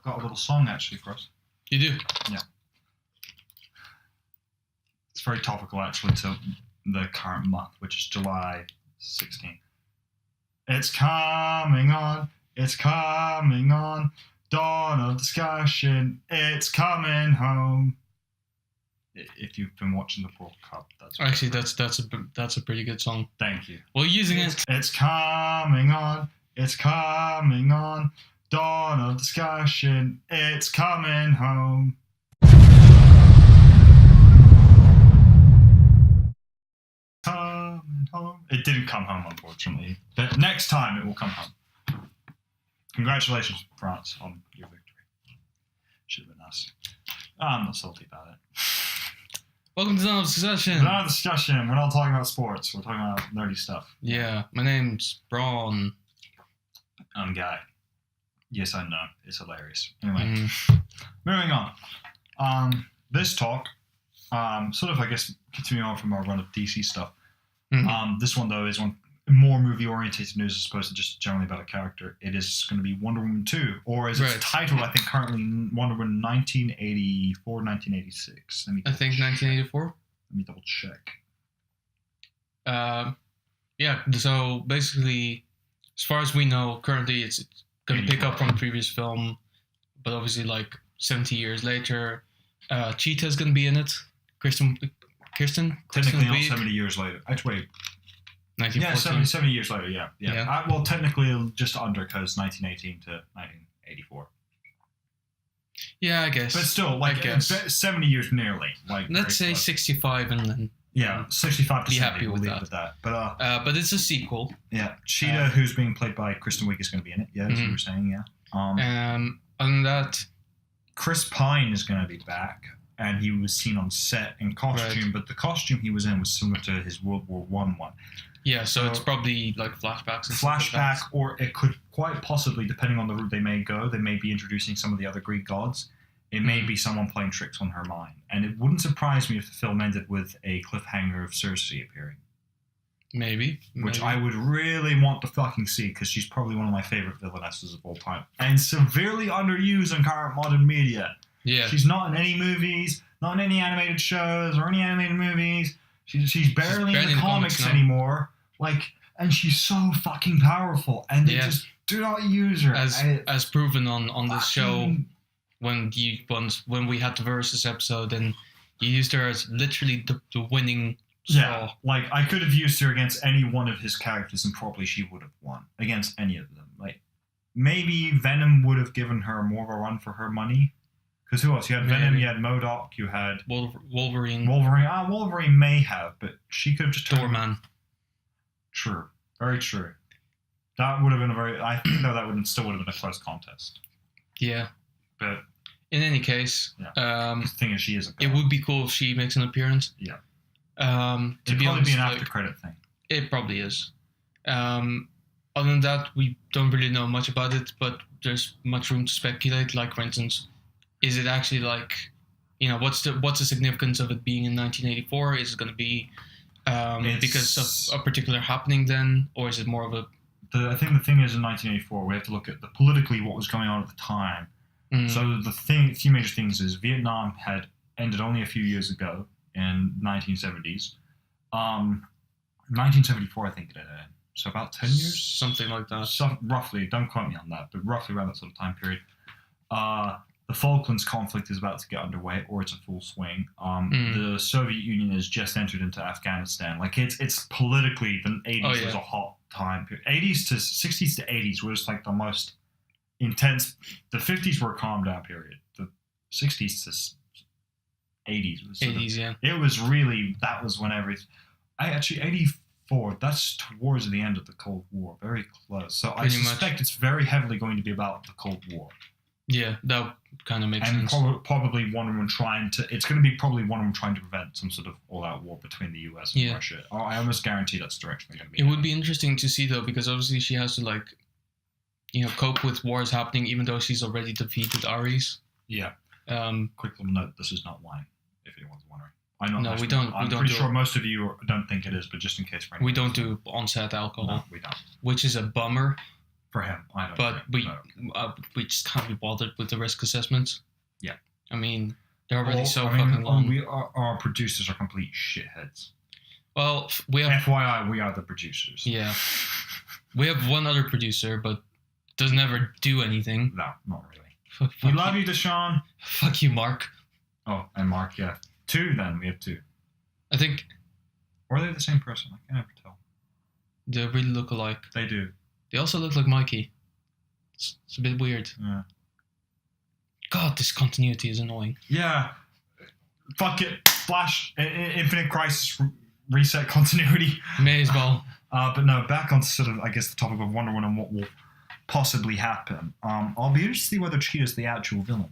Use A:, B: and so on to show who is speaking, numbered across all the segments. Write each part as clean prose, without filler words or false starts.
A: got a little song actually for us.
B: You do?
A: Yeah. It's very topical actually to the current month, which is July 16th. It's coming on. It's coming on. Dawn of discussion. It's coming home. If you've been watching the World Cup, that's
B: actually that's a pretty good song.
A: Thank you.
B: Well, using it.
A: It's coming on. It's coming on. Dawn of discussion. It's coming home. Coming home. It didn't come home, unfortunately. But next time it will come home. Congratulations, France, on your victory. Should have been us. I'm not salty about it.
B: Welcome to Dawn of Discussion.
A: Dawn of Discussion. We're not talking about sports. We're talking about nerdy stuff.
B: Yeah, my name's Braun.
A: I'm Guy. Yes, I know. It's hilarious. Anyway, moving on. This talk, sort of, I guess, continuing on from our run of DC stuff. This one, though, is one more movie-oriented news as opposed to just generally about a character. It is going to be Wonder Woman 2, or as it's titled, I think, currently Wonder Woman 1984, 1986.
B: I think 1984.
A: Let me double check.
B: Yeah, so basically, as far as we know, currently it's going to pick up from the previous film, but obviously, like, 70 years later, Cheetah's going to be in it. Kristen
A: Technically not
B: Wiig.
A: 70 years later. Actually,
B: 1914.
A: yeah, 70 years later, yeah. Well, technically just under, because 1918 to 1984.
B: Yeah, I guess.
A: But still, like, 70 years nearly. Like,
B: let's say 65 and then...
A: Yeah, 65 to
B: be
A: 70,
B: happy
A: we'll
B: with
A: leave it with that. But
B: it's a sequel.
A: Yeah, Cheetah, who's being played by Kristen Wiig, is going to be in it. Yeah, as you were saying, yeah.
B: Other than that...
A: Chris Pine is going to be back, and he was seen on set in costume, but the costume he was in was similar to his World War I one.
B: Yeah, so it's probably like flashbacks.
A: Flashback, or it could quite possibly, depending on the route they may go, they may be introducing some of the other Greek gods. It may be someone playing tricks on her mind. And it wouldn't surprise me if the film ended with a cliffhanger of Cersei appearing.
B: Maybe.
A: Which I would really want to fucking see, because she's probably one of my favorite villainesses of all time. And severely underused in current modern media.
B: Yeah.
A: She's not in any movies, not in any animated shows or any animated movies. She's barely in the comics anymore. Like, and she's so fucking powerful, and they just do not use her.
B: As proven on this show, when we had the Versus episode, and you used her as literally the winning straw.
A: Yeah, like, I could have used her against any one of his characters, and probably she would have won against any of them. Like, maybe Venom would have given her more of a run for her money. Because who else? You had Venom, you had MODOK, you had...
B: Wolverine.
A: Wolverine may have, but she could have just...
B: Doorman.
A: True. Very true. That would have been I think that still would have been a close contest.
B: Yeah.
A: But...
B: in any case...
A: Yeah. The thing is, she is a girl.
B: It would be cool if she makes an appearance.
A: Yeah.
B: It'd probably
A: be an after-credit thing.
B: It probably is. Other than that, we don't really know much about it, but there's much room to speculate. Like, for instance... is it actually like, what's the significance of it being in 1984? Is it going to be because of a particular happening then, or is it more of a...
A: I think the thing is, in 1984, we have to look at politically what was going on at the time. So a few major things is Vietnam had ended only a few years ago in 1970s. 1974, I think it ended. So about 10 years?
B: Something like that.
A: Roughly, don't quote me on that, but roughly around that sort of time period. The Falklands conflict is about to get underway, or it's in full swing. The Soviet Union has just entered into Afghanistan. Like, it's politically, the 80s was a hot time period. 60s to 80s was like the most intense. The 50s were a calm down period. The 60s to 80s was
B: 80s, yeah.
A: It was really, that was when everything... 84, that's towards the end of the Cold War. Very close. So I suspect it's very heavily going to be about the Cold War.
B: Yeah, that kind of makes sense.
A: And probably Wonder Woman it's going to be probably Wonder Woman trying to prevent some sort of all-out war between the US and Russia. I almost guarantee that's the direction they're going to be
B: in. It would be interesting to see, though, because obviously she has to, cope with wars happening, even though she's already defeated Ares.
A: Yeah. Quick little note, this is not wine, if anyone's wondering. I'm pretty sure most of you don't think it is, but just in case.
B: We don't do on-set alcohol.
A: No, we don't.
B: Which is a bummer.
A: for him. I don't.
B: But we just can't be bothered with the risk assessments.
A: Yeah.
B: I mean, they're already fucking long.
A: Our producers are complete shitheads.
B: Well, we have
A: FYI, we are the producers.
B: Yeah. We have one other producer, but doesn't ever do anything.
A: No, not really.
B: Fuck
A: We love you, Deshaun.
B: Fuck you, Mark.
A: Oh, and Mark, yeah. 2 then, we have 2.
B: I think
A: Or are they the same person? I can't ever tell.
B: they really look alike.
A: They do.
B: They also look like Mikey. It's a bit weird.
A: Yeah.
B: God, this continuity is annoying.
A: Yeah. Fuck it. Flash. Infinite Crisis reset continuity.
B: May as well.
A: But no, back on sort of, I guess, the topic of Wonder Woman and what will possibly happen. I'll be interested to see whether Cheetah's the actual villain.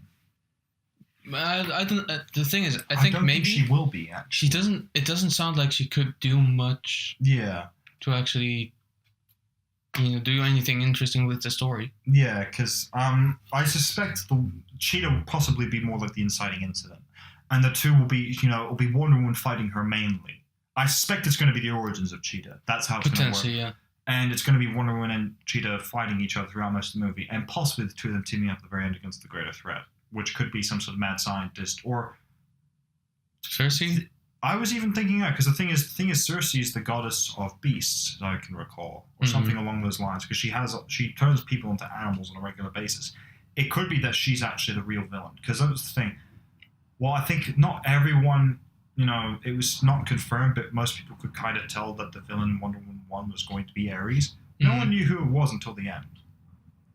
B: I don't. The thing is, I
A: don't
B: think maybe
A: think she will be. Actually,
B: she doesn't. It doesn't sound like she could do much
A: Yeah.
B: to actually, do anything interesting with the story.
A: Yeah, because I suspect the Cheetah will possibly be more like the inciting incident, and the 2 will be, it'll be Wonder Woman fighting her mainly. I suspect it's going to be the origins of Cheetah. That's how it's going to work.
B: Potentially, yeah.
A: And it's going to be Wonder Woman and Cheetah fighting each other throughout most of the movie, and possibly the 2 of them teaming up at the very end against the greater threat, which could be some sort of mad scientist or
B: Cersei.
A: I was even thinking that because the thing is, Cersei is the goddess of beasts, as I can recall, or something along those lines, because she turns people into animals on a regular basis. It could be that she's actually the real villain, because that was the thing. Well, I think not everyone, it was not confirmed, but most people could kind of tell that the villain in Wonder Woman 1 was going to be Ares. No one knew who it was until the end.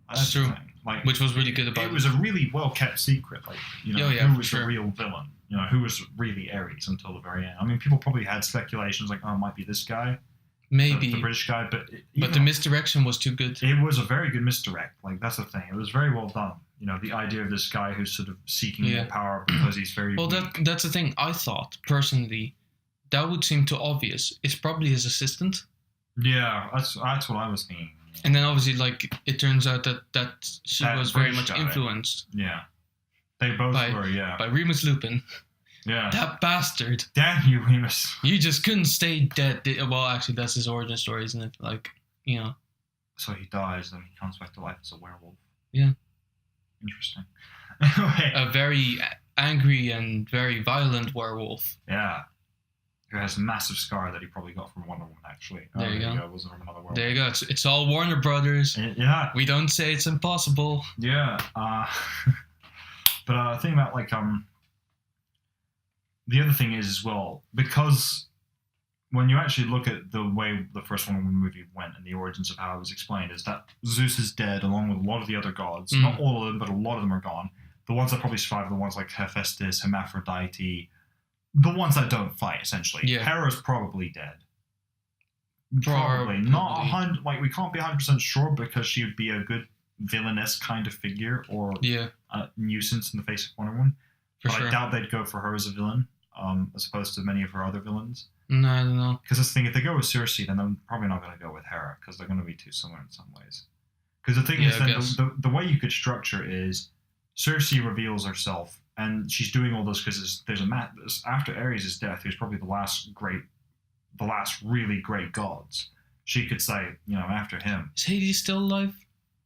B: That's true.
A: The thing. Like,
B: Which was really good about
A: it. It was a really well kept secret. Like, who was the real villain? Who was really Ares until the very end. I mean, people probably had speculations like, oh, it might be this guy.
B: Maybe.
A: The British guy, but
B: the misdirection was too good.
A: It was a very good misdirect. Like, that's the thing. It was very well done. The idea of this guy who's sort of seeking more power because he's very
B: Well,
A: weak.
B: that's the thing. I thought, personally, that would seem too obvious. It's probably his assistant.
A: Yeah, that's what I was thinking.
B: And then obviously, it turns out that she was very
A: British
B: much
A: guy.
B: influenced.
A: Yeah. They both were, yeah.
B: By Remus Lupin.
A: Yeah.
B: That bastard.
A: Damn you, Remus.
B: You just couldn't stay dead. Well, actually, that's his origin story, isn't it?
A: So he dies, then he comes back to life as a werewolf.
B: Yeah.
A: Interesting. Anyway.
B: A very angry and very violent werewolf.
A: Yeah. Who has a massive scar that he probably got from Wonder Woman, actually.
B: There you go.
A: It wasn't from another werewolf.
B: There you go. It's all Warner Brothers.
A: Yeah.
B: We don't say it's impossible.
A: Yeah. But the thing about, the other thing is as well, because when you actually look at the way the first Wonder Woman movie went and the origins of how it was explained, is that Zeus is dead along with a lot of the other gods. Not all of them, but a lot of them are gone. The ones that probably survive are the ones like Hephaestus, Hermaphrodite, the ones that don't fight, essentially.
B: Yeah.
A: Hera's probably dead. Probably. Not 100, we can't be 100% sure because she would be a good villainess kind of figure or a nuisance in the face of Wonder Woman. But I doubt they'd go for her as a villain, as opposed to many of her other villains.
B: No, I don't know.
A: Because this thing, if they go with Cersei, then they're probably not going to go with Hera, because they're going to be too similar in some ways. Because the thing is, then the way you could structure is Cersei reveals herself, and she's doing all this because there's after Ares' death, who's probably the last really great gods. She could say, after him.
B: Is Hades still alive?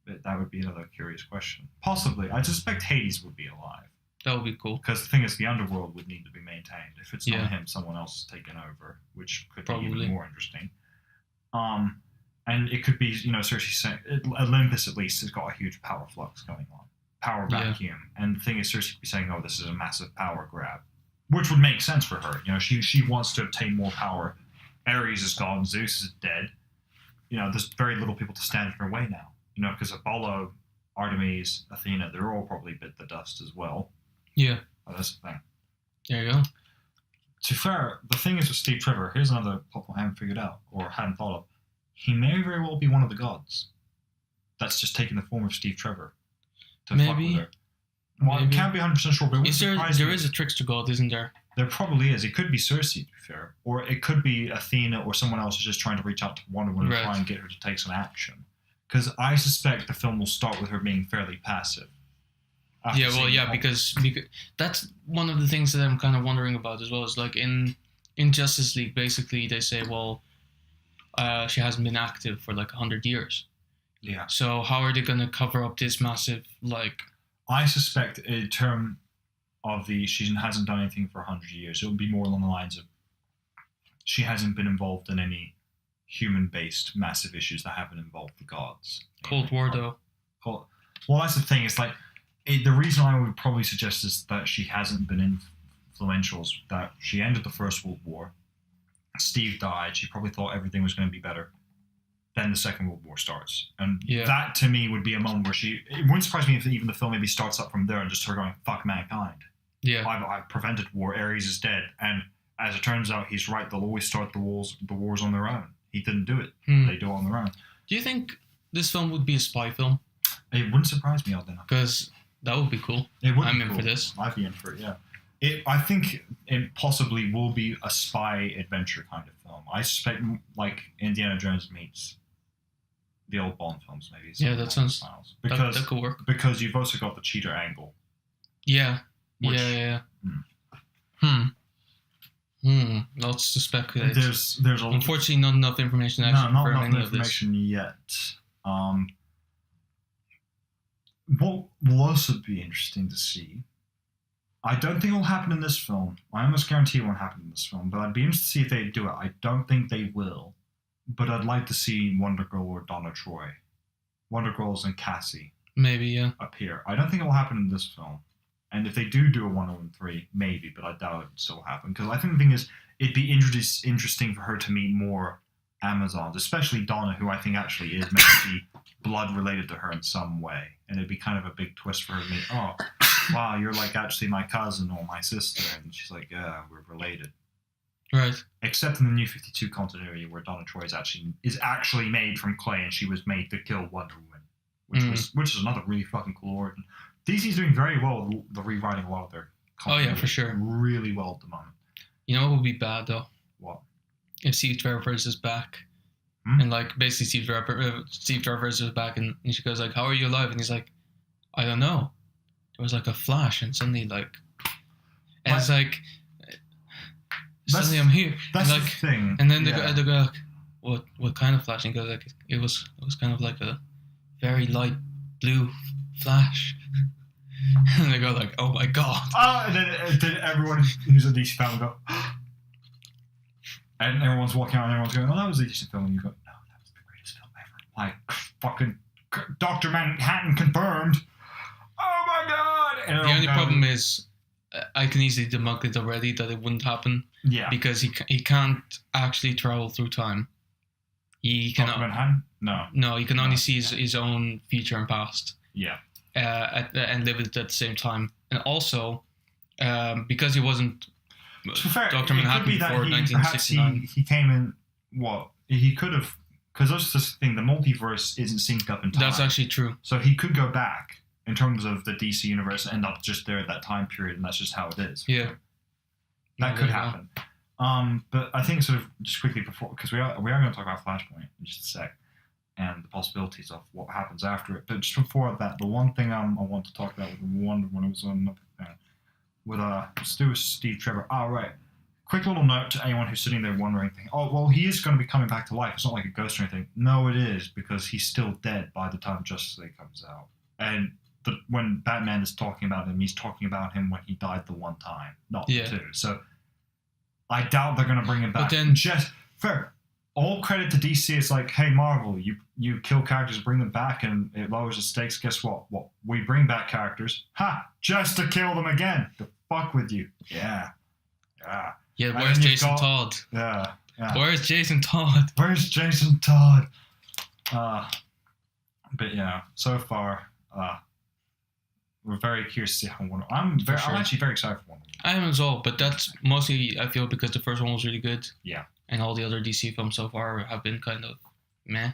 A: That would be another curious question. Possibly. I suspect Hades would be alive.
B: That would be cool.
A: Because the thing is, the underworld would need to be maintained. If it's not him, someone else is taking over, which could be even more interesting. And it could be, Cersei saying, Olympus at least has got a huge power flux going on. Power vacuum. And the thing is, Cersei could be saying, oh, this is a massive power grab. Which would make sense for her. She wants to obtain more power. Ares is gone. Zeus is dead. There's very little people to stand in her way now. Because Apollo, Artemis, Athena, they're all probably bit the dust as well.
B: Yeah.
A: That's the thing.
B: There you go.
A: To be fair, the thing is with Steve Trevor, here's another plot I haven't figured out or hadn't thought of. He may very well be one of the gods. That's just taking the form of Steve Trevor. To fuck with her. Well, I can't be 100% sure, but
B: there is a trickster god, isn't there?
A: There probably is. It could be Cersei, to be fair. Or it could be Athena or someone else who's just trying to reach out to Wonder Woman and try and get her to take some action. Because I suspect the film will start with her being fairly passive.
B: Because that's one of the things that I'm kind of wondering about as well. Is in Justice League, basically they say, well, she hasn't been active for 100 years.
A: Yeah.
B: So how are they gonna cover up this massive like?
A: I suspect in term of she hasn't done anything for 100 years. It would be more along the lines of she hasn't been involved in any human-based massive issues that haven't involved the gods.
B: Cold War though.
A: Well, that's the thing. It's like the reason I would probably suggest is that she hasn't been influential. Is that she ended the First World War. Steve died. She probably thought everything was going to be better. Then the Second World War starts, and that to me would be a moment where it wouldn't surprise me if even the film maybe starts up from there and just her going fuck mankind.
B: Yeah,
A: I've prevented war. Ares is dead, and as it turns out, he's right. They'll always start the wars on their own. He didn't do it. They do it on their own.
B: Do you think this film would be a spy film?
A: It wouldn't surprise me, oddly enough.
B: Because that would be cool.
A: I'm
B: in for this.
A: I'd be in for it, yeah. I think it possibly will be a spy adventure kind of film. I suspect like Indiana Jones meets the old Bond films, maybe.
B: Yeah, that sounds...
A: Because,
B: that could work.
A: Because you've also got the cheater angle.
B: Yeah. Yeah. Lots to speculate.
A: There's
B: unfortunately not enough information actually
A: not
B: for
A: enough
B: any
A: information
B: of this.
A: Yet. What will also be interesting to see, I don't think it will happen in this film. I almost guarantee it won't happen in this film, but I'd be interested to see if they do it. I don't think they will, but I'd like to see Wonder Girl or Donna Troy. Wonder Girls and Cassie.
B: Maybe, yeah.
A: Appear. I don't think it will happen in this film. And if they do a 103, maybe, but I doubt it would still happen. Because I think the thing is, it'd be interesting for her to meet more Amazons, especially Donna, who I think actually is meant to be blood related to her in some way. And it'd be kind of a big twist for her to meet, oh, wow, you're like actually my cousin or my sister. And she's like, yeah, we're related.
B: Right. Except
A: in the New 52 continuity where Donna Troy is actually made from clay and she was made to kill Wonder Woman, which is another really fucking cool origin. DC's doing very well with the rewriting a lot of their
B: continuity. Oh yeah, for sure.
A: Really well at the moment.
B: You know what would be bad though?
A: What?
B: If Steve Trevor is back. And like basically Steve Trevor is back and she goes like, how are you alive? And he's like, I don't know. There was like a flash and suddenly like, and it's like, suddenly I'm here.
A: That's
B: and like,
A: the thing.
B: And then they go like, what kind of flash? And he goes like, it was kind of like a very light blue flash. And they go like, oh my god.
A: And then everyone who's a DC fan will go, and everyone's walking out and everyone's going, oh, that was a decent film. And you go, no, that was the greatest film ever. Like, fucking Dr. Manhattan confirmed. Oh my god. And
B: the only problem is, I can easily debunk it already that it wouldn't happen.
A: Yeah.
B: Because he can't actually travel through time. He cannot.
A: Dr. Manhattan? No.
B: No, he can only see his own future and past.
A: Yeah.
B: And live it at the same time. And also, because he wasn't Dr. Manhattan before 1969.
A: He came in, he could have, because that's the thing, the multiverse isn't synced up in time.
B: That's actually true.
A: So he could go back in terms of the DC universe and end up just there at that time period, and that's just how it is.
B: Yeah.
A: That could happen. But I think sort of just quickly before, because we are going to talk about Flashpoint in just a sec, and the possibilities of what happens after it. But just before that, the one thing I want to talk about with Wonder Woman was on with Steve Trevor. Oh, right. Quick little note to anyone who's sitting there wondering, oh, well, he is going to be coming back to life. It's not like a ghost or anything. No, it is, because he's still dead by the time Justice League comes out. And when Batman is talking about him, he's talking about him when he died the one time, not the two. So I doubt they're going to bring him back.
B: But then,
A: fair. All credit to DC. It's like, hey, Marvel, you kill characters, bring them back, and it lowers the stakes. Guess what? We bring back characters. Just to kill them again. To fuck with you. Yeah.
B: Yeah, where's Jason Todd?
A: Yeah.
B: Where's Jason Todd?
A: Where's Jason Todd? But yeah, so far, we're very curious to see how Wonder Woman. I'm actually very excited for Wonder Woman.
B: I am as well, but that's mostly, I feel, because the first one was really good.
A: Yeah.
B: And all the other DC films so far have been kind of meh.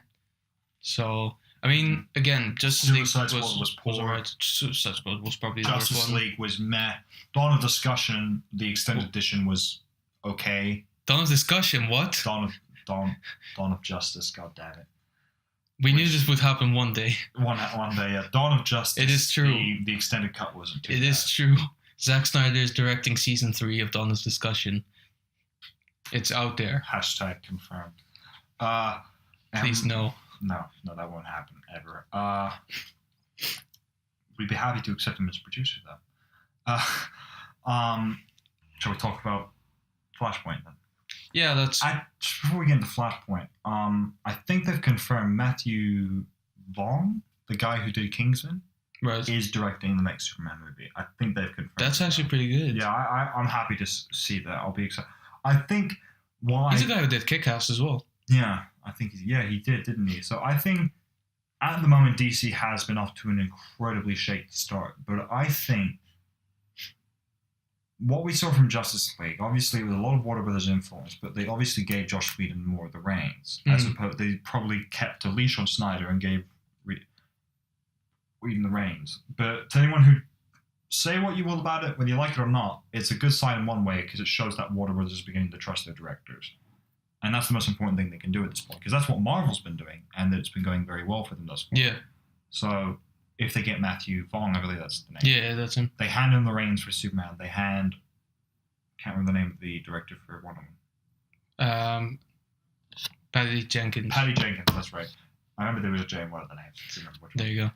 B: So, I mean, again, Justice League was poor. Right. Suicide Squad was probably the worst one.
A: Justice League was meh. Dawn of Discussion, the extended edition, was okay.
B: Dawn of Discussion, what?
A: Dawn of Justice, god damn it.
B: We knew this would happen one day.
A: One day, yeah. Dawn of Justice.
B: It is true.
A: The extended cut wasn't too bad.
B: It is true. Zack Snyder is directing season 3 of Dawn of Discussion. It's out there.
A: # confirmed.
B: Please no.
A: No, that won't happen ever. We'd be happy to accept him as a producer, though. Shall we talk about Flashpoint then?
B: Yeah, that's.
A: Just before we get into Flashpoint, I think they've confirmed Matthew Vaughn, the guy who did Kingsman,
B: Right.
A: is directing the next Superman movie. I think they've confirmed.
B: That's actually pretty good.
A: Yeah, I'm happy to see that. I'll be excited. I think why
B: He's the guy who did Kick-Ass as well.
A: Yeah, I think he did, didn't he? So I think at the moment DC has been off to an incredibly shaky start, but I think what we saw from Justice League, obviously with a lot of Warner Brothers influence, but they obviously gave Joss Whedon more of the reins. As opposed, they probably kept a leash on Snyder and gave Whedon the reins. But to anyone who say what you will about it, whether you like it or not, it's a good sign in one way because it shows that Warner Brothers is beginning to trust their directors. And that's the most important thing they can do at this point because that's what Marvel's been doing and it's been going very well for them thus far.
B: Yeah.
A: So if they get Matthew Vaughn, I believe that's the name.
B: Yeah, that's him.
A: They hand him the reins for Superman. They hand... can't remember the name of the director for Wonder Woman.
B: Patty Jenkins.
A: Patty Jenkins, that's right. I remember there was a J in one of the names. I don't remember which one.
B: There you go.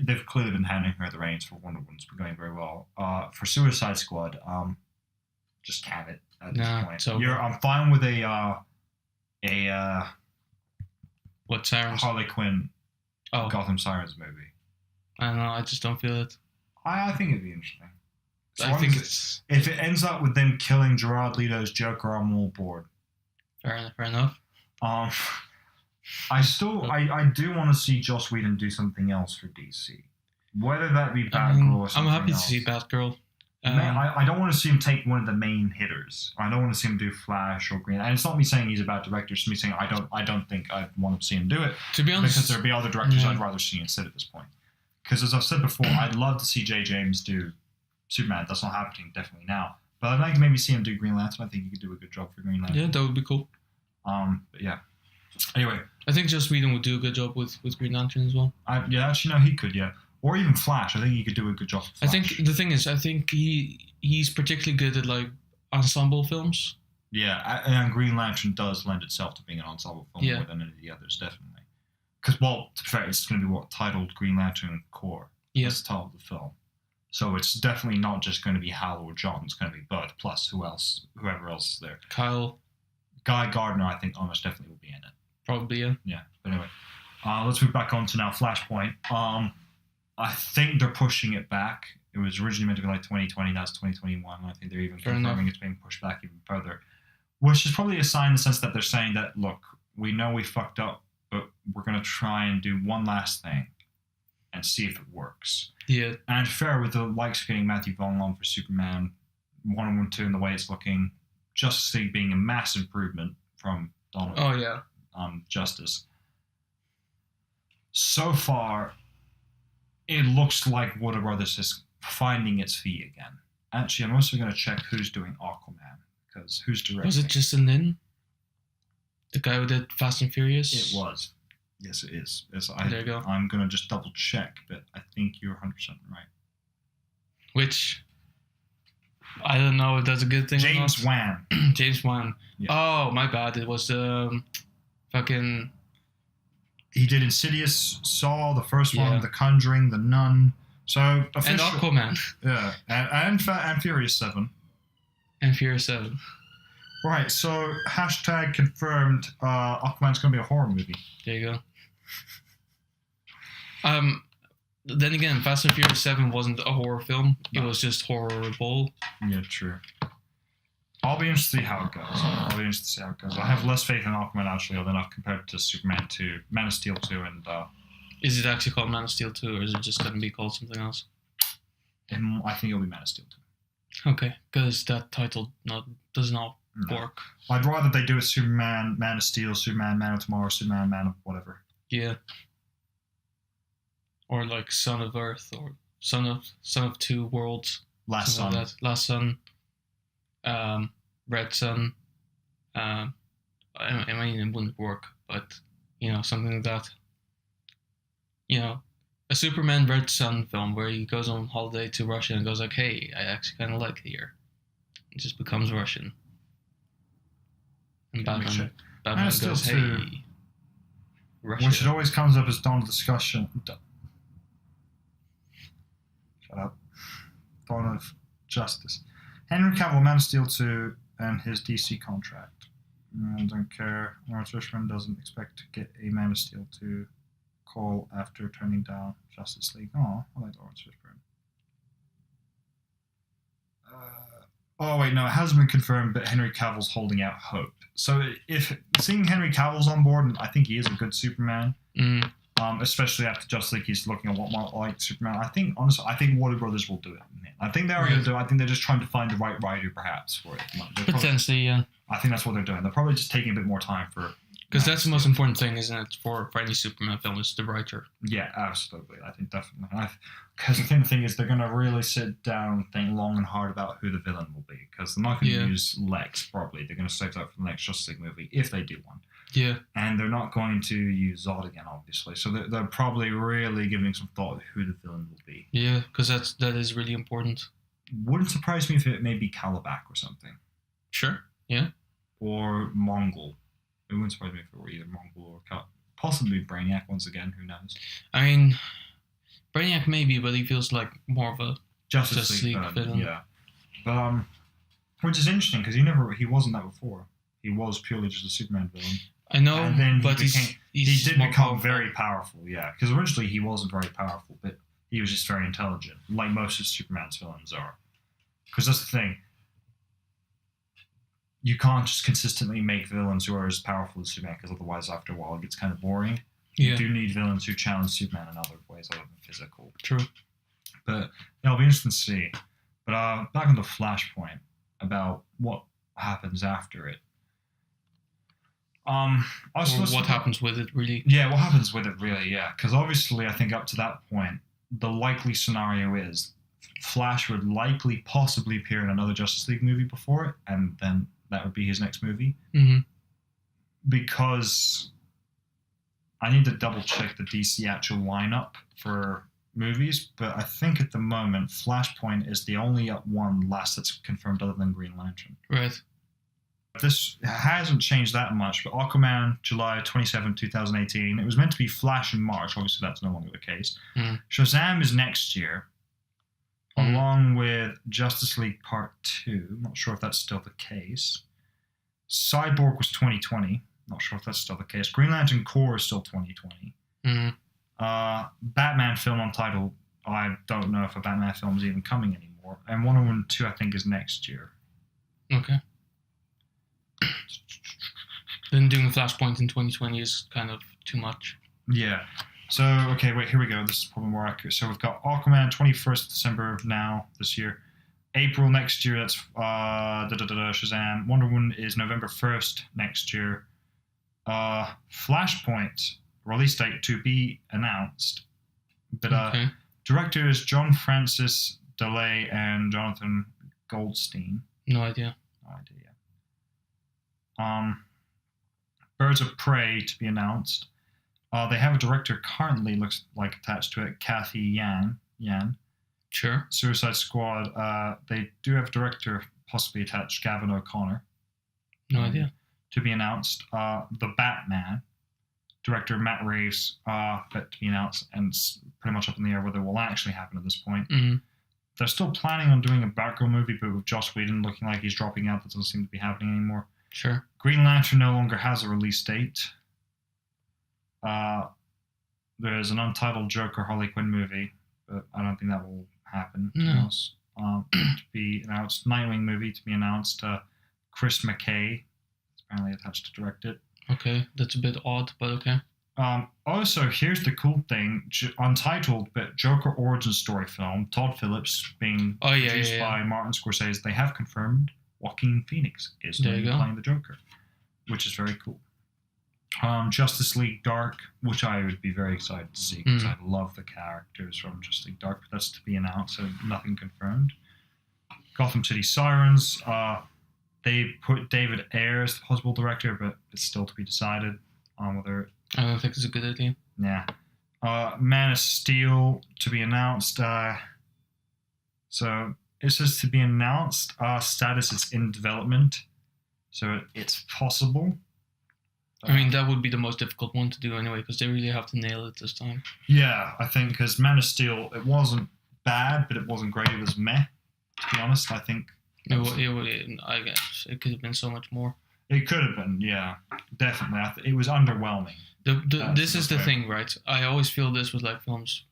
A: They've clearly been handing her the reins for Wonder Woman. It's been going very well. For Suicide Squad, just can it at this point.
B: So
A: I'm fine with a
B: what Sirens?
A: Harley Quinn Gotham Sirens movie.
B: I don't know. I just don't feel it.
A: I think it'd be interesting.
B: I think it's
A: if it ends up with them killing Gerard Leto's Joker, I'm all board.
B: Fair enough.
A: I do want to see Joss Whedon do something else for DC. Whether that be Batgirl or something
B: I'm happy
A: else.
B: to see Batgirl.
A: I don't want to see him take one of the main hitters. I don't want to see him do Flash or Green. And it's not me saying he's a bad director. It's me saying I don't think I want to see him do it.
B: To be honest,
A: because there'd be other directors I'd rather see instead at this point. Because as I've said before, I'd love to see J. James do Superman. That's not happening definitely now. But I'd like to maybe see him do Green Lantern. I think he could do a good job for Green Lantern.
B: Yeah, that would be cool.
A: But yeah. Anyway,
B: I think Joss Whedon would do a good job with Green Lantern as well.
A: Actually, no, he could, yeah. Or even Flash. I think he could do a good job.
B: I think the thing is, he's particularly good at like ensemble films.
A: Yeah, and Green Lantern does lend itself to being an ensemble film more than any of the others, definitely. Because, well, to be fair, it's going to be titled Green Lantern Corps.
B: Yeah.
A: That's the title of the film. So it's definitely not just going to be Hal or John. It's going to be Bud plus whoever else is there.
B: Kyle.
A: Guy Gardner, I think, almost definitely will be in it.
B: Probably, yeah.
A: Yeah, but anyway. Let's move back on to now Flashpoint. I think they're pushing it back. It was originally meant to be like 2020, now it's 2021. I think they're even confirming it's being pushed back even further. Which is probably a sign in the sense that they're saying that, look, we know we fucked up, but we're going to try and do one last thing and see if it works.
B: Yeah.
A: And fair with the likes of getting Matthew Vaughn on for Superman, Wonder Woman 2 and the way it's looking, Justice League being a mass improvement from Dawn of Justice. So far, it looks like Warner Brothers is finding its feet again. Actually, I'm also going to check who's doing Aquaman, because who's directing?
B: Was it Justin Lin? The guy who did Fast and Furious?
A: It was. Yes, it is.
B: There you go.
A: I'm going to just double check, but I think you're 100% right.
B: Which, I don't know if that's a good thing
A: James
B: or not.
A: Wan.
B: James Wan. Yeah. Oh, my bad. It was fucking...
A: He did Insidious, Saw, the first one, The Conjuring, The Nun. So
B: and Aquaman.
A: Yeah, and Furious 7.
B: And Furious 7.
A: Right, so hashtag confirmed Aquaman's going to be a horror movie.
B: There you go. Then again, Fast and Furious 7 wasn't a horror film. No. It was just horrible.
A: Yeah, true. I'll be interested to see how it goes. I have less faith in Aquaman, actually, than I've compared to Superman 2, Man of Steel 2, and...
B: Is it actually called Man of Steel 2, or is it just going to be called something else?
A: I think it'll be Man of Steel
B: 2. Okay, because that title does not work.
A: I'd rather they do a Superman, Man of Steel, Superman, Man of Tomorrow, Superman, Man of whatever.
B: Yeah. Or like Son of Earth, or Son of Two Worlds.
A: Last Sun.
B: Like Last Sun. Red Sun. I mean, it wouldn't work, but, something like that. A Superman Red Sun film where he goes on holiday to Russia and goes like, hey, I actually kind of like it here. It just becomes Russian. And Batman goes, hey. Russia.
A: which it always comes up as Dawn of Discussion. Shut up. Dawn of Justice. Henry Cavill, Man of Steel 2, and his DC contract. I don't care. Lawrence Fishburne doesn't expect to get a Man of Steel 2 call after turning down Justice League. Oh, I like Lawrence Fishburne. Oh wait, no, it hasn't been confirmed, but Henry Cavill's holding out hope. So if seeing Henry Cavill's on board, and I think he is a good Superman, especially after Justice League, he's looking a lot more like Superman. I think honestly, Warner Brothers will do it. I think they are going to do it. I think they're just trying to find the right writer, perhaps, for it.
B: Potentially, yeah.
A: I think that's what they're doing. They're probably just taking a bit more time for.
B: Because that's the most important thing, isn't it, for any Superman film, is the writer.
A: Yeah, absolutely. I think definitely. Because the thing is, they're going to really sit down and think long and hard about who the villain will be. Because they're not going to use Lex, probably. They're going to save that for the next Justice League movie, if they do one.
B: Yeah.
A: And they're not going to use Zod again, obviously. So they're probably really giving some thought to who the villain will be.
B: Yeah, because that is really important.
A: Wouldn't surprise me if it may be Calabac or something.
B: Sure, yeah.
A: Or Mongol. It wouldn't surprise me if it were either Mongol or possibly Brainiac once again. Who knows?
B: I mean, Brainiac maybe, but he feels like more of a
A: Justice League villain. Yeah, but which is interesting because he wasn't that before. He was purely just a Superman villain.
B: I know,
A: and then
B: but he
A: did become very powerful. Yeah, because originally he wasn't very powerful, but he was just very intelligent, like most of Superman's villains are. Because that's the thing. You can't just consistently make villains who are as powerful as Superman, because otherwise, after a while, it gets kind of boring.
B: Yeah.
A: You do need villains who challenge Superman in other ways other than physical.
B: True.
A: But it'll be interesting to see. But back on the Flashpoint, about what happens after it.
B: What happens with it, really?
A: Yeah, what happens with it, really, yeah. Because obviously, I think up to that point, the likely scenario is Flash would likely possibly appear in another Justice League movie before it, and then that would be his next movie.
B: Mm-hmm.
A: Because I need to double check the DC actual lineup for movies, but I think at the moment Flashpoint is the only one last that's confirmed other than Green Lantern.
B: Right.
A: This hasn't changed that much, but Aquaman, July 27, 2018. It was meant to be Flash in March. Obviously, that's no longer the case.
B: Mm.
A: Shazam is next year, along with Justice League Part 2. Not sure if that's still the case. Cyborg was 2020. Not sure if that's still the case. Green Lantern Corps is still 2020.
B: Mm.
A: Batman film untitled. I don't know if a Batman film is even coming anymore. And Wonder Woman 2, I think, is next year.
B: Okay. Then doing a Flashpoint in 2020 is kind of too much.
A: Yeah. So, okay, wait, here we go. This is probably more accurate. So we've got Aquaman, 21st December now, this year. April next year, that's Shazam. Wonder Woman is November 1st next year. Flashpoint, release date to be announced. But director is John Francis DeLay and Jonathan Goldstein.
B: No idea.
A: Birds of Prey to be announced. They have a director currently, looks like, attached to it, Kathy Yan.
B: Sure.
A: Suicide Squad. They do have a director possibly attached, Gavin O'Connor.
B: No idea.
A: To be announced. The Batman. Director Matt Reeves, to be announced, and it's pretty much up in the air whether it will actually happen at this point.
B: Mm-hmm.
A: They're still planning on doing a Batgirl movie, but with Joss Whedon looking like he's dropping out, that doesn't seem to be happening anymore.
B: Sure.
A: Green Lantern no longer has a release date. There's an untitled Joker Harley Quinn movie, but I don't think that will happen.
B: No.
A: To be announced. Nightwing movie to be announced. Chris McKay is apparently attached to direct it.
B: Okay, that's a bit odd, but okay.
A: Also, here's the cool thing: untitled but Joker origin story film. Todd Phillips being produced by Martin Scorsese. They have confirmed Joaquin Phoenix is playing the Joker, which is very cool. Justice League Dark, which I would be very excited to see because I love the characters from Justice League Dark, but that's to be announced, so nothing confirmed. Gotham City Sirens. They put David Ayer as the possible director, but it's still to be decided on whether.
B: I don't think it's a good idea.
A: Yeah. Man of Steel to be announced. So it says to be announced. Status is in development, so it's possible.
B: I mean, that would be the most difficult one to do anyway, because they really have to nail it this time.
A: Yeah, I think because Man of Steel, it wasn't bad, but it wasn't great. It was meh, to be honest. I think
B: I guess it could have been so much more.
A: it could have been, yeah, definitely. It was underwhelming.
B: This is the thing, right? I always feel this with like films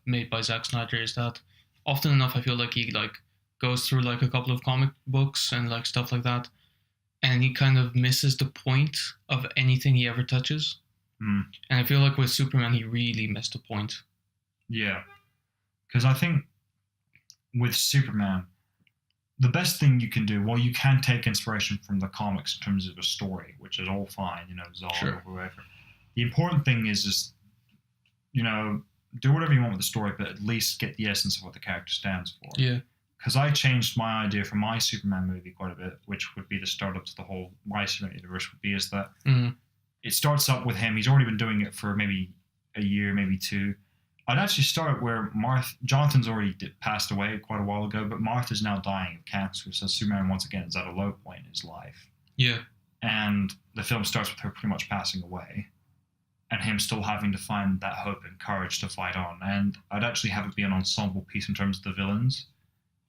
B: made by Zack Snyder is that often enough I feel like he like goes through like a couple of comic books and like stuff like that, and he kind of misses the point of anything he ever touches.
A: Mm.
B: And I feel like with Superman he really missed the point.
A: Yeah, because I think with Superman, the best thing you can do, well, you can take inspiration from the comics in terms of a story, which is all fine, Zod
B: Sure.
A: or whoever. The important thing is, do whatever you want with the story, but at least get the essence of what the character stands for.
B: Yeah.
A: Because I changed my idea for my Superman movie quite a bit, which would be the start up to the whole my Superman universe would be, is that it starts up with him. He's already been doing it for maybe a year, maybe two. I'd actually start where Jonathan's already passed away quite a while ago, but Martha's now dying of cancer, so Superman once again is at a low point in his life.
B: Yeah.
A: And the film starts with her pretty much passing away, and him still having to find that hope and courage to fight on. And I'd actually have it be an ensemble piece in terms of the villains,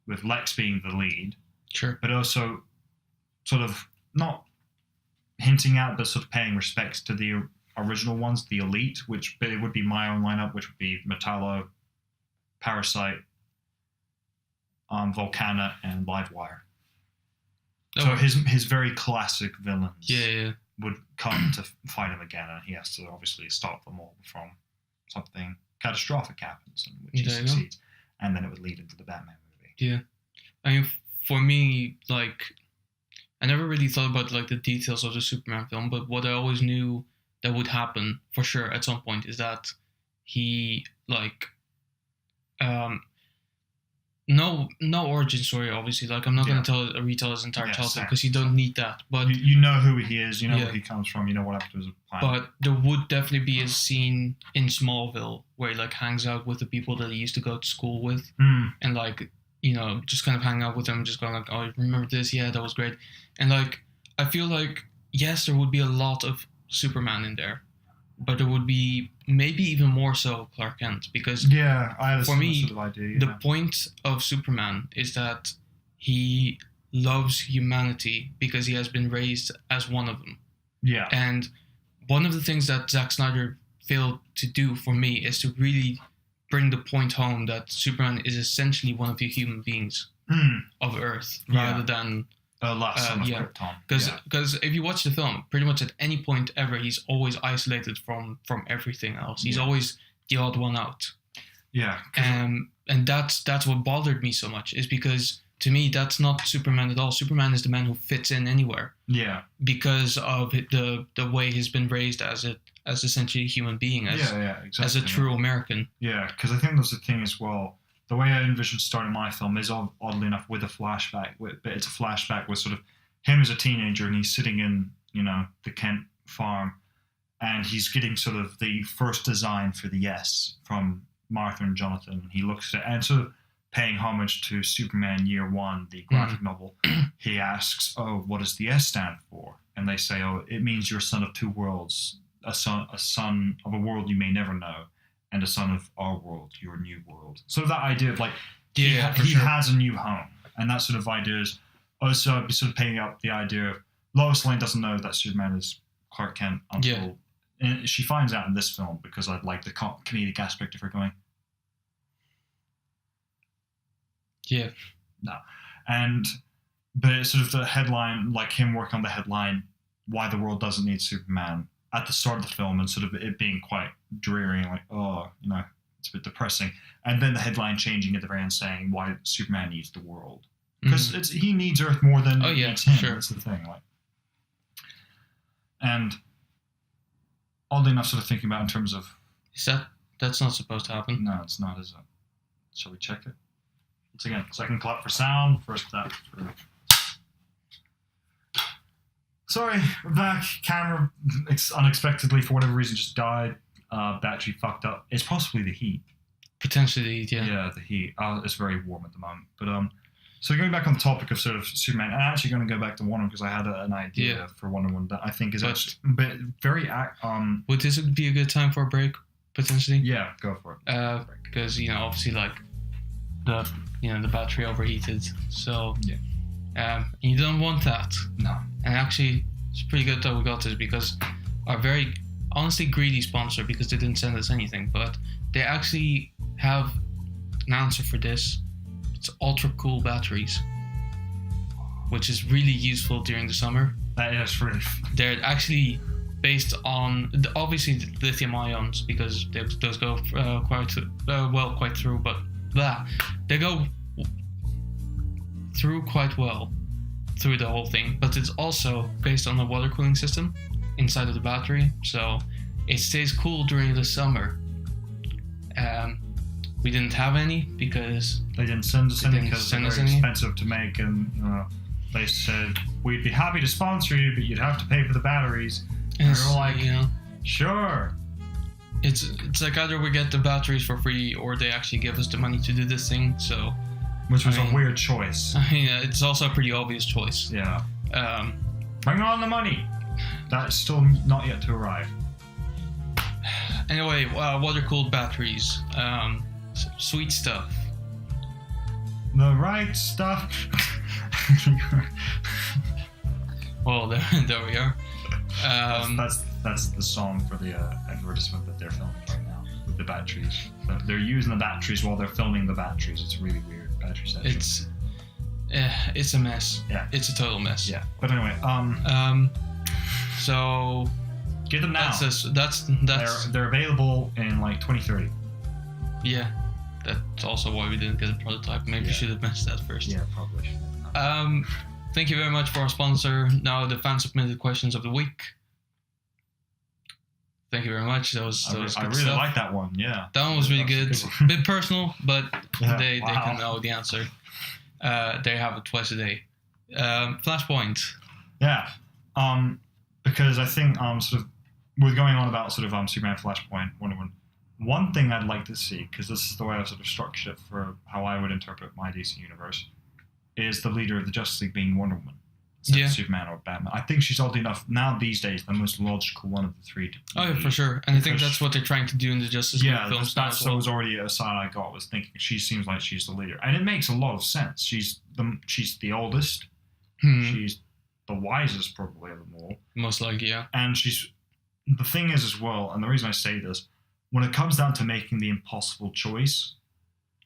A: with Lex being the lead,
B: Sure.
A: but also sort of not hinting at, but sort of paying respects to the original ones, the Elite, but it would be my own lineup, which would be Metallo, Parasite, Volcana, and Livewire. So his very classic villains would come to fight him again, and he has to obviously stop them all from something catastrophic happens, in which he succeeds, and then it would lead into the Batman movie.
B: Yeah, I mean, for me, like, I never really thought about like the details of the Superman film, but what I always knew that would happen for sure at some point is that he like no origin story, obviously. Like, I'm not going to retell his entire childhood because you don't need that. But
A: you know who he is, you know where he comes from, you know what happened to his planet.
B: But there would definitely be a scene in Smallville where he like hangs out with the people that he used to go to school with, and like, just kind of hang out with them, just going like, oh, remember this? Yeah, that was great. And like, I feel like yes, there would be a lot of Superman in there, but there would be maybe even more so Clark Kent, because
A: I have
B: for me,
A: sort of idea,
B: the point of Superman is that he loves humanity because he has been raised as one of them.
A: Yeah.
B: And one of the things that Zack Snyder failed to do for me is to really bring the point home that Superman is essentially one of the human beings of Earth, rather than
A: last son of Krypton.
B: Because if you watch the film, pretty much at any point ever, he's always isolated from everything else. He's always the odd one out.
A: Yeah.
B: And that's what bothered me so much, is because to me that's not Superman at all. Superman is the man who fits in anywhere.
A: Yeah.
B: Because of the way he's been raised as essentially a human being,
A: exactly.
B: as a true American.
A: Yeah, because I think that's the thing as well. The way I envision starting my film is oddly enough with a flashback, but it's a flashback with sort of him as a teenager, and he's sitting in, the Kent farm, and he's getting sort of the first design for the S from Martha and Jonathan, and he looks at it, and sort of paying homage to Superman Year One, the graphic novel. He asks, oh, what does the S stand for? And they say, oh, it means you're a son of two worlds, a son of a world you may never know, and a son of our world, your new world. Sort of that idea of like, he has a new home. And that sort of idea is also sort of paying up the idea of Lois Lane doesn't know that Superman is Clark Kent until and she finds out in this film, because I like the comedic aspect of her going,
B: yeah.
A: No. But it's sort of the headline, like him working on the headline, why the world doesn't need Superman, at the start of the film, and sort of it being quite dreary and like, oh, it's a bit depressing. And then the headline changing at the very end saying why Superman needs the world. Because he needs Earth more than he needs him.
B: Sure.
A: That's the thing. Like, and oddly enough, sort of thinking about in terms of...
B: That's not supposed to happen.
A: No, it's not, is it? Shall we check it? Once again, second clap for sound, first clap for... Sorry, we're back. Camera unexpectedly, for whatever reason, just died. Battery fucked up. It's possibly the heat.
B: Potentially, yeah.
A: Yeah, the heat. It's very warm at the moment. But So going back on the topic of sort of Superman, I'm actually going to go back to Wonder Woman because I had an idea for Wonder Woman that I think is actually very
B: Would this be a good time for a break potentially?
A: Yeah, go for it.
B: Because obviously like the battery overheated, so you don't want that.
A: No.
B: And actually, it's pretty good that we got this because our very honestly greedy sponsor, because they didn't send us anything, but they actually have an answer for this. It's ultra cool batteries, which is really useful during the summer.
A: That is really.
B: They're actually based on obviously lithium ions because those go quite through, but they go through quite well through the whole thing. But it's also based on a water cooling system inside of the battery, so it stays cool during the summer. We didn't have any because
A: they didn't send us any because they're very expensive to make, and they said we'd be happy to sponsor you, but you'd have to pay for the batteries. And we were like, sure.
B: It's like either we get the batteries for free or they actually give us the money to do this thing. So,
A: which was a weird choice.
B: It's also a pretty obvious choice.
A: Yeah. Bring on the money. That's still not yet to arrive.
B: Anyway, water-cooled batteries. Sweet stuff.
A: The right stuff.
B: Well, there we are.
A: That's the song for the advertisement that they're filming right now with the batteries. They're using the batteries while they're filming the batteries. It's a really weird battery section.
B: It's a mess.
A: Yeah,
B: it's a total mess.
A: Yeah, but anyway,
B: so
A: get them now.
B: That's
A: they're available in like 2030.
B: Yeah, that's also why we didn't get a prototype. Maybe we should have mentioned that first.
A: Yeah, probably.
B: Thank you very much for our sponsor. Now the fan submitted questions of the week. Thank you very much. That was
A: I really
B: stuff.
A: like that one. Yeah,
B: that one was really good. A bit personal, but they can know the answer. They have it twice a day. Flashpoint.
A: Yeah, because I think sort of we're going on about sort of Superman, Flashpoint, Wonder Woman. One thing I'd like to see, because this is the way I've sort of structured it for how I would interpret my DC universe, is the leader of the Justice League being Wonder Woman.
B: Yeah.
A: Superman or Batman. I think she's oddly enough now these days the most logical one of the three.
B: Oh yeah, for sure. And I think that's what they're trying to do in the Justice League films.
A: Yeah, that was already a sign I got, was thinking she seems like she's the leader, and it makes a lot of sense. She's the oldest. She's the wisest probably of them all.
B: Most likely, yeah.
A: And the thing is as well, and the reason I say this, when it comes down to making the impossible choice,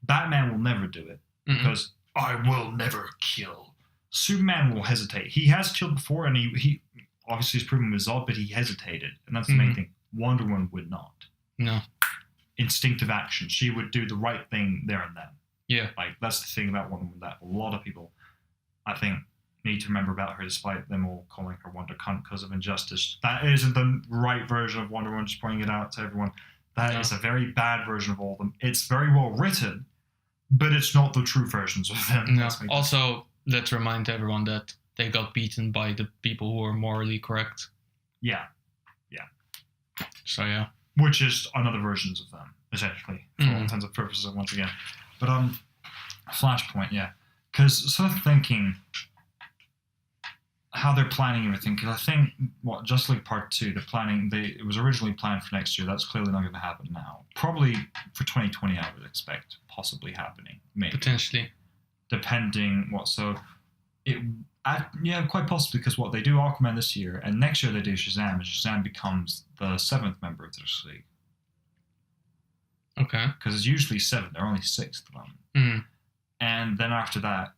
A: Batman will never do it because I will never kill. Superman will hesitate. He has killed before, and he obviously has proven with Zod, but he hesitated, and that's the main thing. Wonder Woman would not.
B: No.
A: Instinctive action. She would do the right thing there and then.
B: Yeah.
A: Like, that's the thing about Wonder Woman that a lot of people, I think, need to remember about her, despite them all calling her Wonder Cunt because of Injustice. That isn't the right version of Wonder Woman, just pointing it out to everyone. That is a very bad version of all of them. It's very well written, but it's not the true versions of them.
B: No. Also, let's remind everyone that they got beaten by the people who are morally correct.
A: Yeah.
B: So, yeah.
A: Which is another versions of them, essentially, for all intents and purposes, once again. But, Flashpoint, yeah. Because sort of thinking how they're planning everything, because I think, Justice League Part 2, it was originally planned for next year. That's clearly not going to happen now. Probably for 2020, I would expect possibly happening. Maybe.
B: Potentially.
A: Depending quite possibly, because they do Aquaman this year, and next year they do Shazam, and Shazam becomes the 7th member of the Justice League.
B: Okay.
A: Because it's usually 7, they're only 6th of them. And then after that,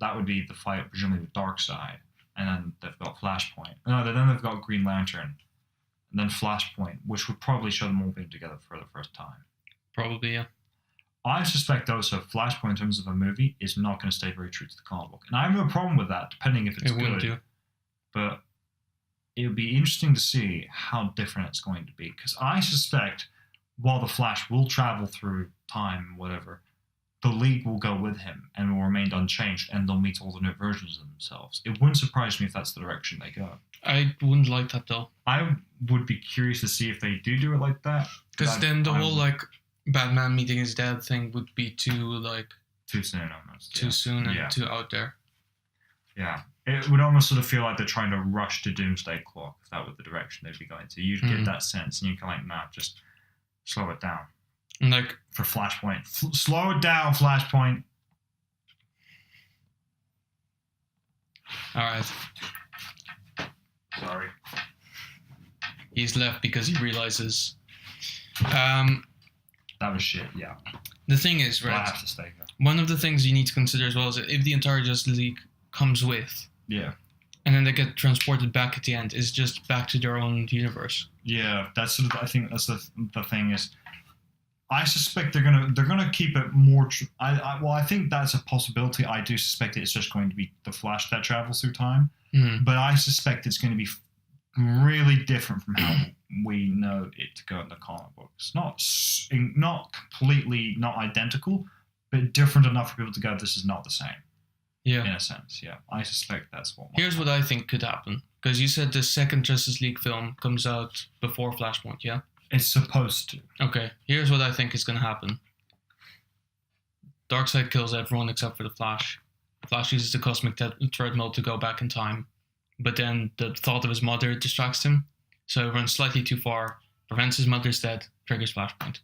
A: that would be the fight presumably with Darkseid, and then they've got Flashpoint. No, then they've got Green Lantern, and then Flashpoint, which would probably show them all being together for the first time.
B: Probably, yeah.
A: I suspect also Flashpoint in terms of a movie is not going to stay very true to the comic book. And I have no problem with that, depending if it's good. But it would be interesting to see how different it's going to be. Because I suspect while the Flash will travel through time and whatever, the League will go with him and will remain unchanged, and they'll meet alternate versions of themselves. It wouldn't surprise me if that's the direction they go.
B: I wouldn't like that, though.
A: I would be curious to see if they do it like that.
B: Because then the whole, Batman meeting his dad thing would be too,
A: Too soon, almost.
B: too soon and
A: Yeah.
B: too out there.
A: Yeah. It would almost sort of feel like they're trying to rush to Doomsday Clock, if that were the direction they'd be going to. You'd get that sense, and you're kind of like, nah, just slow it down.
B: And like,
A: For Flashpoint. Slow it down, Flashpoint.
B: all right,
A: Sorry.
B: he's left because he realizes.
A: That was shit, yeah.
B: The thing is,
A: But I
B: right?
A: have to stay here.
B: One of the things you need to consider as well is that if the entire Justice League comes with,
A: Yeah.
B: and then they get transported back at the end, is just back to their own universe.
A: Yeah, that's sort of, I think that's the thing is, I suspect they're gonna keep it more. I think that's a possibility. I do suspect it's just going to be the Flash that travels through time, but I suspect it's going to be really different from how we know it to go in the comic books. Not completely not identical, but different enough for people to go, this is not the same.
B: Yeah.
A: In a sense, yeah. I suspect that's what.
B: Here's what I think could happen. Because you said the second Justice League film comes out before Flashpoint, yeah?
A: It's supposed to.
B: Okay, here's what I think is going to happen. Darkseid kills everyone except for the Flash. Flash uses the cosmic treadmill to go back in time. But then the thought of his mother distracts him. So he runs slightly too far, prevents his mother's death, triggers Flashpoint.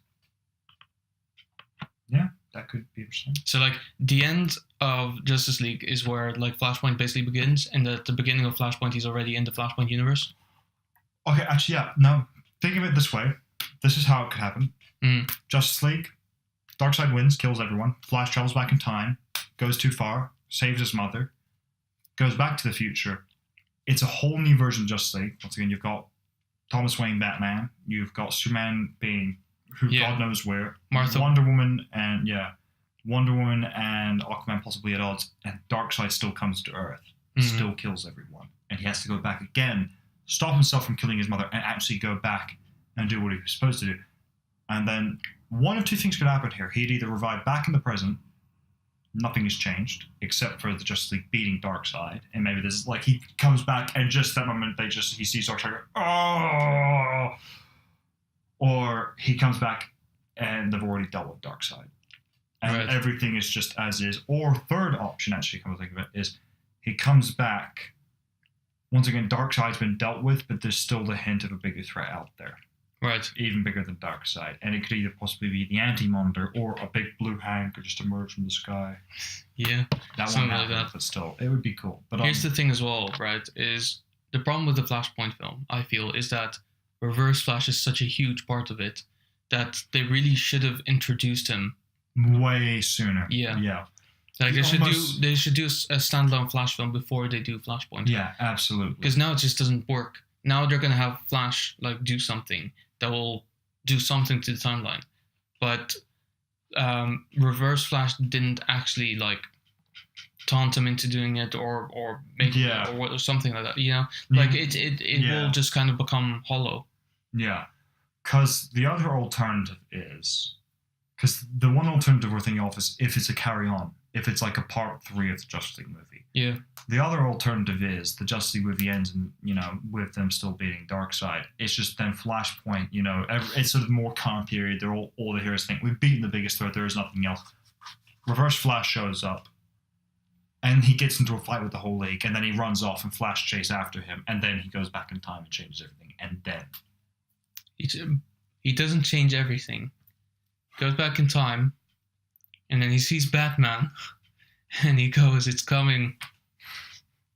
A: Yeah, that could be interesting.
B: So like the end of Justice League is where like Flashpoint basically begins, and at the beginning of Flashpoint he's already in the Flashpoint universe.
A: Okay, actually, yeah. No, think of it this way. This is how it could happen.
B: Mm.
A: Justice League, Darkseid wins, kills everyone. Flash travels back in time, goes too far, saves his mother, goes back to the future. It's a whole new version of Justice League. Once again, you've got Thomas Wayne Batman. You've got Superman being who God knows where.
B: Martha.
A: Wonder Woman and Aquaman possibly at odds. And Darkseid still comes to Earth, still kills everyone, and he has to go back again, stop himself from killing his mother, and actually go back and do what he was supposed to do. And then one of two things could happen here. He'd either revive back in the present, nothing has changed, except for the Justice League beating Darkseid, and maybe there's like he comes back and just that moment he sees Darkseid go, oh, or he comes back and they've already dealt with Darkseid. And everything is just as is. Or third option, actually, come to think of it, is he comes back. Once again, Darkseid's been dealt with, but there's still the hint of a bigger threat out there.
B: Right.
A: Even bigger than Darkseid. And it could either possibly be the Anti-Monitor or a big blue hand could just emerge from the sky.
B: Yeah.
A: That
B: something
A: won't
B: like
A: happen,
B: that.
A: but still, it would be cool. But
B: here's the thing as well, right, is the problem with the Flashpoint film, I feel, is that Reverse Flash is such a huge part of it that they really should have introduced him
A: way sooner.
B: Yeah.
A: Yeah.
B: Like they should do a standalone Flash film before they do Flashpoint.
A: Yeah, absolutely.
B: Because now it just doesn't work. Now they're gonna have Flash like do something that will do something to the timeline, but Reverse Flash didn't actually like taunt him into doing it or make it or something like that. You know, like it will just kind of become hollow.
A: Yeah, because the other alternative is because the one alternative we're thinking of is if it's a carry on. If it's like a part 3 of the Justice League movie.
B: Yeah.
A: The other alternative is the Justice League movie ends and, with them still beating Darkseid. It's just then Flashpoint, it's sort of more calm period. They're all the heroes think, we've beaten the biggest threat, there is nothing else. Reverse Flash shows up and he gets into a fight with the whole league and then he runs off and Flash chase after him and then he goes back in time and changes everything. And then...
B: He doesn't change everything. He goes back in time and then he sees Batman, and he goes, it's coming.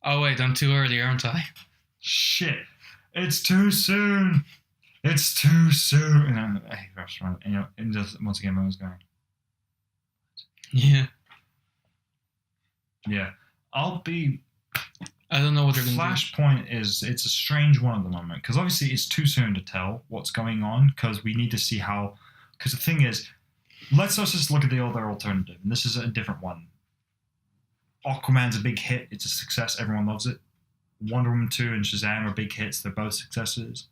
B: Oh, wait, I'm too early, aren't I?
A: Shit. It's too soon. It's too soon. And I rushed around. And just, once again, I was going.
B: Yeah.
A: Yeah.
B: I don't know what they're going to do.
A: Flashpoint it's a strange one at the moment, because obviously it's too soon to tell what's going on, because we need to see how, because the thing is, let's just look at the other alternative, and this is a different one. Aquaman's a big hit. It's a success. Everyone loves it. Wonder Woman 2 and Shazam are big hits. They're both successes.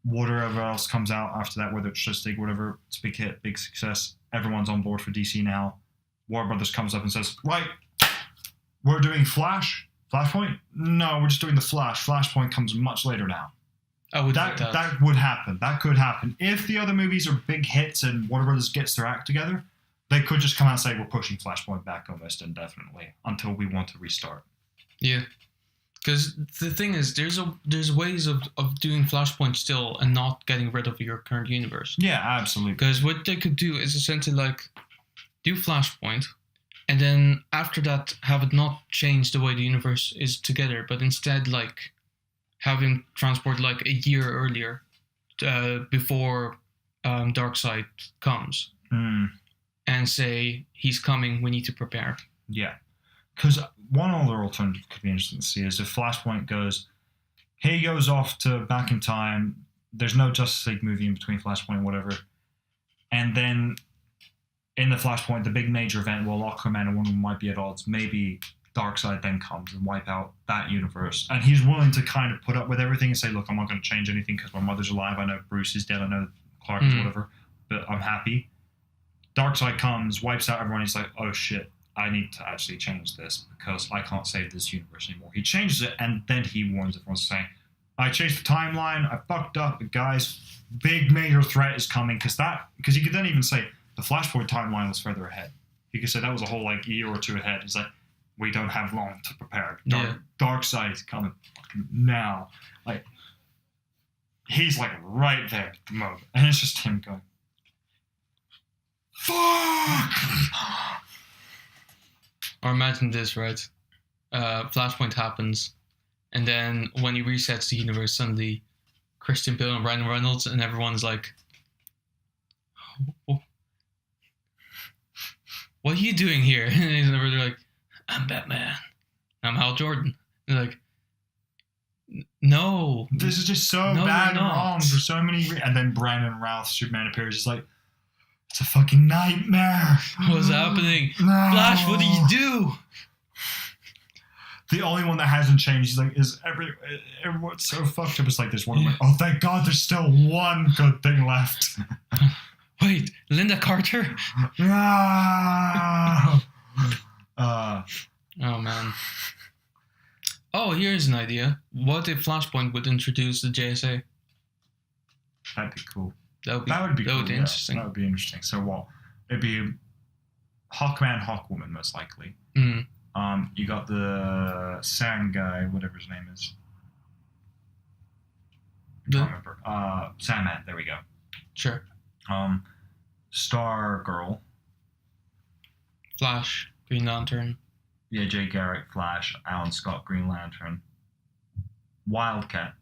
A: Whatever else comes out after that, whether it's Justice League, whatever, it's a big hit, big success. Everyone's on board for DC now. Warner Brothers comes up and says, right, we're doing Flashpoint? No, we're just doing the Flash. Flashpoint comes much later now.
B: I would
A: that would happen. That could happen. If the other movies are big hits and Warner Brothers gets their act together, They could just come out and say we're pushing Flashpoint back almost indefinitely until we want to restart.
B: Yeah. Because the thing is, there's ways of doing Flashpoint still and not getting rid of your current universe.
A: Yeah, absolutely.
B: Because what they could do is essentially like do Flashpoint, and then after that have it not change the way the universe is together, but instead like have him transport like a year earlier before Darkseid comes, and say he's coming. We need to prepare.
A: Yeah. Because one other alternative could be interesting to see is if Flashpoint goes, he goes off to back in time, there's no Justice League movie in between Flashpoint and whatever, and then in the Flashpoint, the big major event, while Aquaman and Wonder Woman might be at odds, maybe Darkseid then comes and wipe out that universe. And he's willing to kind of put up with everything and say, look, I'm not going to change anything because my mother's alive, I know Bruce is dead, I know Clark is whatever, but I'm happy. Darkseid comes, wipes out everyone, he's like, oh shit. I need to actually change this because I can't save this universe anymore. He changes it, and then he warns everyone saying, I changed the timeline, I fucked up, but guys, big major threat is coming, because he could then even say, the Flashpoint timeline was further ahead. He could say that was a whole like year or two ahead. He's like, we don't have long to prepare. Darkseid is coming fucking now. Like, he's like right there at the moment. And it's just him going, fuck!
B: Or imagine this, right? Flashpoint happens, and then when he resets the universe, suddenly Christian Bale and Ryan Reynolds and everyone's like, what are you doing here? And they're like, I'm Batman. I'm Hal Jordan. They're like, no.
A: This is just so bad and wrong for so many reasons. And then Brandon Routh, Superman, appears. He's like, it's a fucking nightmare.
B: What's happening?
A: No.
B: Flash, what do you do?
A: The only one that hasn't changed is everyone's so fucked up. It's like this one. Like, oh, thank God, there's still one good thing left.
B: Wait, Linda Carter?
A: No.
B: Oh man. Oh, here's an idea. What if Flashpoint would introduce the JSA?
A: That'd be cool.
B: That would be
A: cool.
B: interesting.
A: That would be interesting. So what? It'd be Hawkman, Hawkwoman, most likely. You got the Sand guy, whatever his name is. I can't remember. Sandman. There we go.
B: Sure.
A: Star Girl.
B: Flash, Green Lantern.
A: Yeah, Jay Garrick, Flash, Alan Scott, Green Lantern. Wildcat.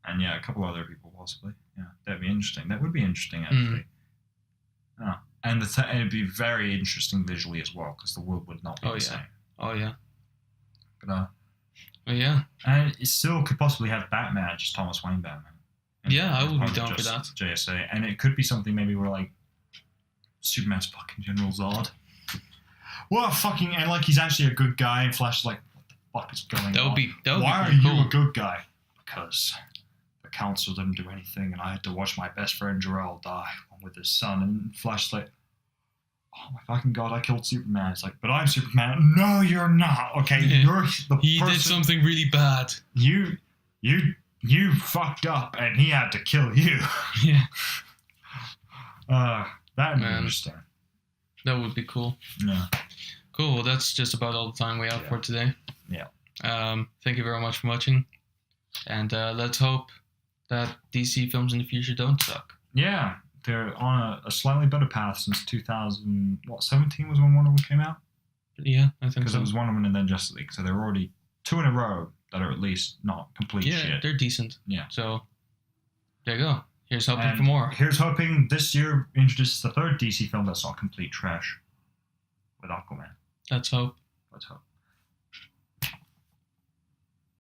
A: And yeah, a couple other people possibly. Yeah, that'd be interesting. That would be interesting, actually. And it'd be very interesting visually as well, because the world would not be the same.
B: Oh, yeah.
A: But,
B: yeah.
A: And it still could possibly have Batman, just Thomas Wayne Batman.
B: Yeah, I would be down for that.
A: JSA. And it could be something maybe where, like, Superman's fucking General Zod. What a fucking... And, like, he's actually a good guy, and Flash is like, what the fuck is going on? Why are you a good guy? Because the council didn't do anything, and I had to watch my best friend Jor-El die along with his son. And Flash is like, oh my fucking God, I killed Superman. It's like, but I'm Superman. No, you're not. Okay, you're the
B: he
A: person...
B: did something really bad.
A: You fucked up, and he had to kill you.
B: Yeah.
A: That'd be interesting.
B: That would be cool.
A: Yeah.
B: Cool. Well, that's just about all the time we have for today.
A: Yeah.
B: Thank you very much for watching, and let's hope that DC films in the future don't suck.
A: Yeah, they're on a slightly better path since 2017 was when Wonder Woman came out.
B: Yeah, I think so.
A: Because it was Wonder Woman and then Justice League, so they're already 2 in a row that are at least not complete shit.
B: Yeah, they're decent.
A: Yeah.
B: So there you go. Here's hoping for more.
A: Here's hoping this year introduces the 3rd DC film that's not complete trash with Aquaman.
B: Let's hope.
A: Let's hope.